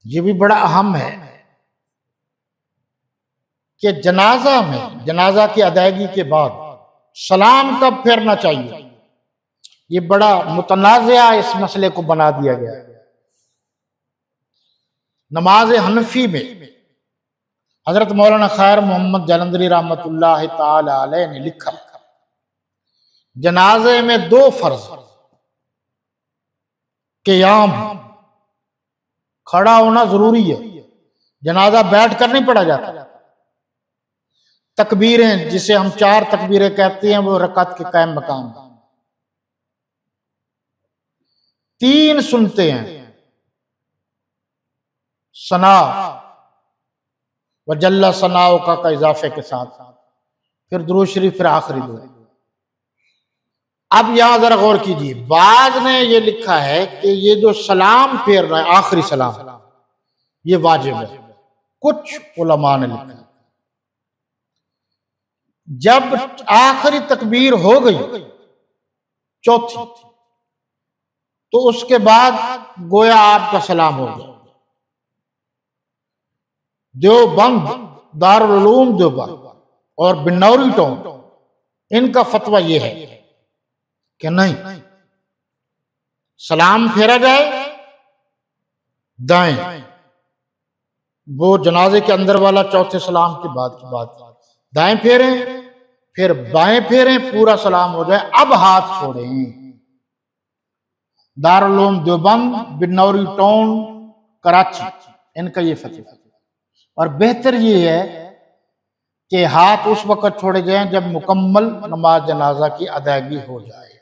یہ بھی بڑا اہم ہے کہ جنازہ میں، جنازہ کی ادائیگی کے بعد سلام کب پھیرنا چاہیے، یہ بڑا متنازعہ اس مسئلے کو بنا دیا گیا ہے۔ نماز حنفی میں حضرت مولانا خیر محمد جلندری رحمۃ اللہ تعالی علیہ نے لکھا، جنازے میں دو فرض، قیام، کھڑا ہونا ضروری ہے، جنازہ بیٹھ کر نہیں پڑھا جاتا۔ تکبیریں، جسے ہم 4 تکبیریں کہتے ہیں، وہ رکعت کے قائم مقام۔ 3 سنتے ہیں، ثنا وجل ثناؤ کا اضافے کے ساتھ، پھر درود شریف، پھر آخری دعا۔ اب یہاں ذرا غور کیجیے، بعض نے یہ لکھا ہے کہ یہ جو سلام پھیرنا ہے، آخری سلام، یہ واجب ہے۔ کچھ علماء نے لکھا ہے جب آخری تکبیر ہو گئی، چوتھی، تو اس کے بعد گویا آپ کا سلام ہو گیا۔ دیوبند، دارالعلوم دیوبند اور بنوری ٹون، ان کا فتویٰ یہ ہے کہ نہیں، سلام پھیرا جائے دائیں، وہ جنازے کے اندر والا چوتھے سلام کی بات دائیں پھیریں، پھر بائیں پھیریں، پورا سلام ہو جائے، اب ہاتھ چھوڑیں۔ دارالعلوم دیوبند، بنوری ٹون، کراچی، ان کا یہ فتویٰ، اور بہتر یہ ہے کہ ہاتھ اس وقت چھوڑے جائیں جب مکمل نماز جنازہ کی ادائیگی ہو جائے۔